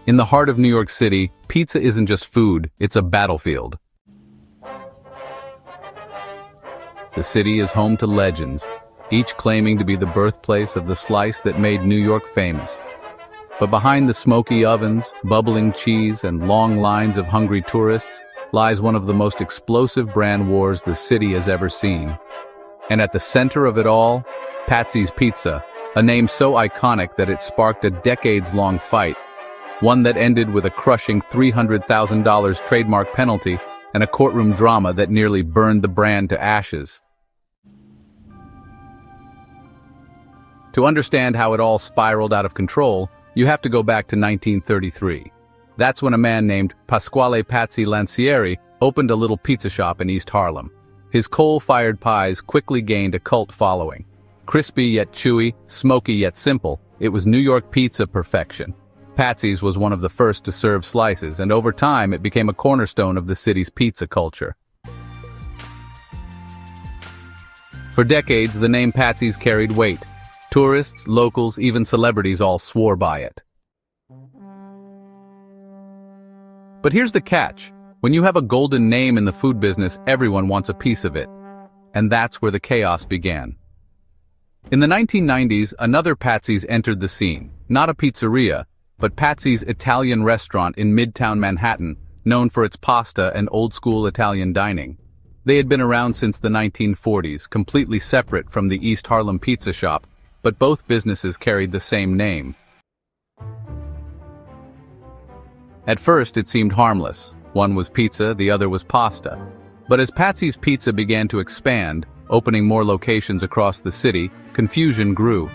In the heart of New York City, pizza isn't just food, it's a battlefield. The city is home to legends, each claiming to be the birthplace of the slice that made New York famous. But behind the smoky ovens, bubbling cheese, and long lines of hungry tourists lies one of the most explosive brand wars the city has ever seen. And at the center of it all, Patsy's Pizza, a name so iconic that it sparked a decades-long fight, one that ended with a crushing $300,000 trademark penalty and a courtroom drama that nearly burned the brand to ashes. To understand how it all spiraled out of control, you have to go back to 1933. That's when a man named Pasquale Patsy Lancieri opened a little pizza shop in East Harlem. His coal-fired pies quickly gained a cult following. Crispy yet chewy, smoky yet simple, it was New York pizza perfection. Patsy's was one of the first to serve slices, and over time it became a cornerstone of the city's pizza culture. For decades, the name Patsy's carried weight. Tourists, locals, even celebrities all swore by it. But here's the catch. When you have a golden name in the food business, everyone wants a piece of it. And that's where the chaos began. In the 1990s, another Patsy's entered the scene. Not a pizzeria, but Patsy's Italian restaurant in Midtown Manhattan, known for its pasta and old-school Italian dining. They had been around since the 1940s, completely separate from the East Harlem pizza shop, but both businesses carried the same name. At first, it seemed harmless. One was pizza, the other was pasta. But as Patsy's Pizza began to expand, opening more locations across the city, confusion grew.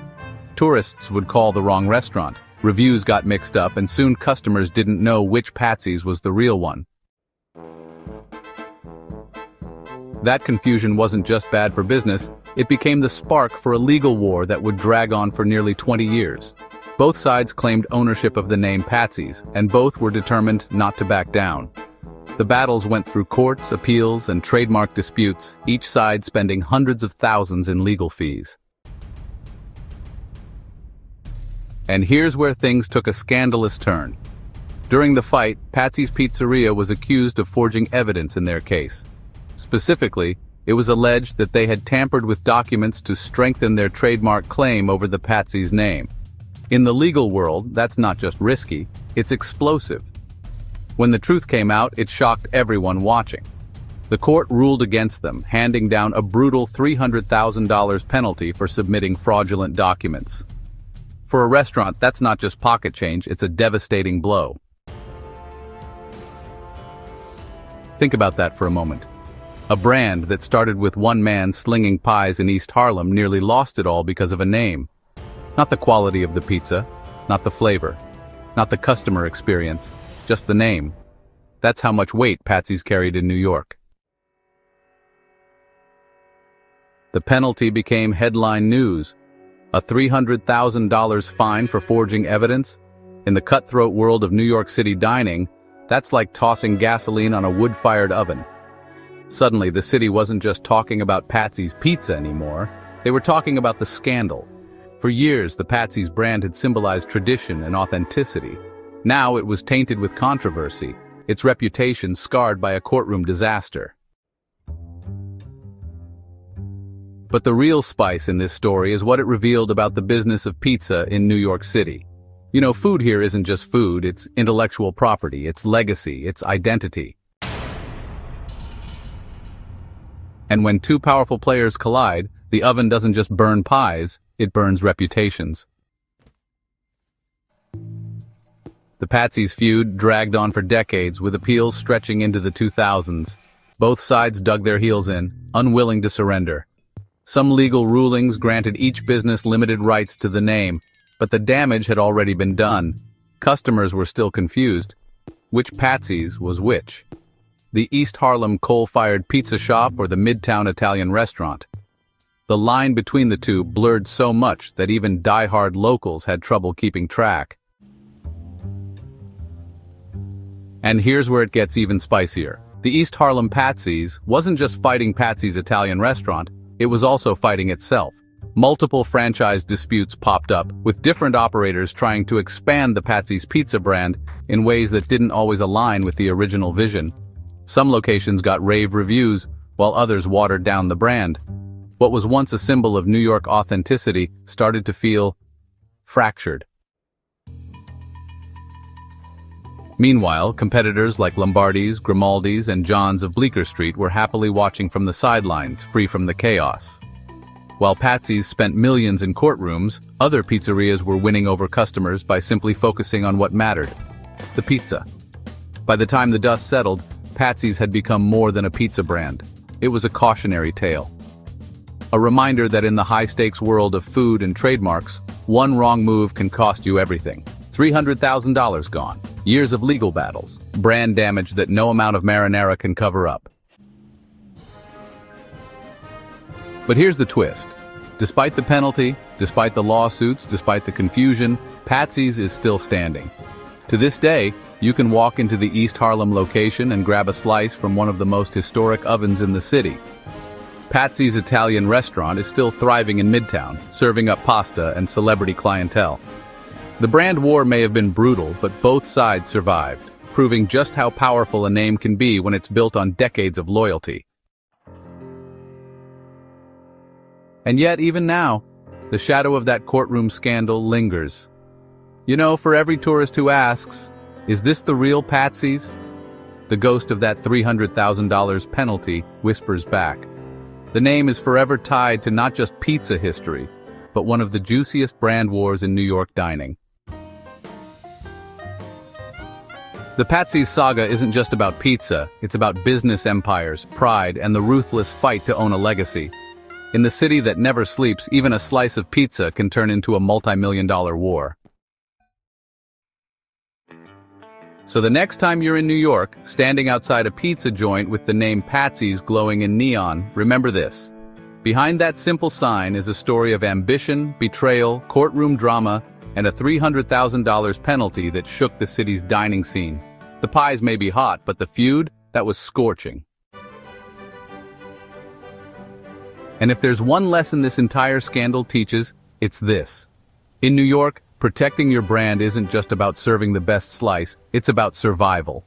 Tourists would call the wrong restaurant, reviews got mixed up, and soon customers didn't know which Patsy's was the real one. That confusion wasn't just bad for business, it became the spark for a legal war that would drag on for nearly 20 years. Both sides claimed ownership of the name Patsy's, and both were determined not to back down. The battles went through courts, appeals, and trademark disputes, each side spending hundreds of thousands in legal fees. And here's where things took a scandalous turn. During the fight, Patsy's Pizzeria was accused of forging evidence in their case. Specifically, it was alleged that they had tampered with documents to strengthen their trademark claim over the Patsy's name. In the legal world, that's not just risky, it's explosive. When the truth came out, it shocked everyone watching. The court ruled against them, handing down a brutal $300,000 penalty for submitting fraudulent documents. For a restaurant, that's not just pocket change, it's a devastating blow. Think about that for a moment. A brand that started with one man slinging pies in East Harlem nearly lost it all because of a name. Not the quality of the pizza, not the flavor, not the customer experience, just the name. That's how much weight Patsy's carried in New York. The penalty became headline news. A $300,000 fine for forging evidence? In the cutthroat world of New York City dining, that's like tossing gasoline on a wood-fired oven. Suddenly, the city wasn't just talking about Patsy's Pizza anymore, they were talking about the scandal. For years, the Patsy's brand had symbolized tradition and authenticity. Now it was tainted with controversy, its reputation scarred by a courtroom disaster. But the real spice in this story is what it revealed about the business of pizza in New York City. You know, food here isn't just food, it's intellectual property, it's legacy, it's identity. And when two powerful players collide, the oven doesn't just burn pies, it burns reputations. The Patsy's feud dragged on for decades, with appeals stretching into the 2000s. Both sides dug their heels in, unwilling to surrender. Some legal rulings granted each business limited rights to the name, but the damage had already been done. Customers were still confused. Which Patsy's was which? The East Harlem coal-fired pizza shop or the Midtown Italian restaurant? The line between the two blurred so much that even die-hard locals had trouble keeping track. And here's where it gets even spicier. The East Harlem Patsy's wasn't just fighting Patsy's Italian restaurant, it was also fighting itself. multiple franchise disputes popped up, with different operators trying to expand the Patsy's pizza brand in ways that didn't always align with the original vision. Some locations got rave reviews, while others watered down the brand. What was once a symbol of New York authenticity started to feel fractured. Meanwhile, competitors like Lombardi's, Grimaldi's, and John's of Bleecker Street were happily watching from the sidelines, free from the chaos. While Patsys spent millions in courtrooms, other pizzerias were winning over customers by simply focusing on what mattered: the pizza. By the time the dust settled, Patsys had become more than a pizza brand. It was a cautionary tale. A reminder that in the high-stakes world of food and trademarks, one wrong move can cost you everything. $300,000 gone. Years of legal battles. Brand damage that no amount of marinara can cover up. But here's the twist. Despite the penalty, despite the lawsuits, despite the confusion, Patsys is still standing. To this day, you can walk into the East Harlem location and grab a slice from one of the most historic ovens in the city. Patsy's Italian restaurant is still thriving in Midtown, serving up pasta and celebrity clientele. The brand war may have been brutal, but both sides survived, proving just how powerful a name can be when it's built on decades of loyalty. And yet, even now, the shadow of that courtroom scandal lingers. You know, for every tourist who asks, "Is this the real Patsys?" the ghost of that $300,000 penalty whispers back. The name is forever tied to not just pizza history, but one of the juiciest brand wars in New York dining. The Patsys saga isn't just about pizza, it's about business empires, pride, and the ruthless fight to own a legacy. In the city that never sleeps, even a slice of pizza can turn into a multi-million-dollar war. So the next time you're in New York, standing outside a pizza joint with the name Patsys glowing in neon, remember this. Behind that simple sign is a story of ambition, betrayal, courtroom drama, and a $300,000 penalty that shook the city's dining scene. The pies may be hot, but the feud, that was scorching. And if there's one lesson this entire scandal teaches, it's this. In New York, protecting your brand isn't just about serving the best slice, it's about survival.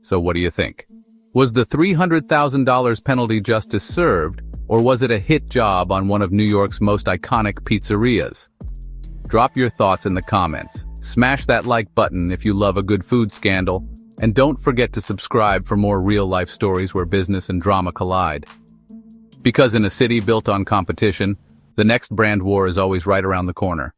So what do you think? Was the $300,000 penalty justice served, or was it a hit job on one of New York's most iconic pizzerias? Drop your thoughts in the comments. Smash that like button if you love a good food scandal, and don't forget to subscribe for more real-life stories where business and drama collide. Because in a city built on competition, the next brand war is always right around the corner.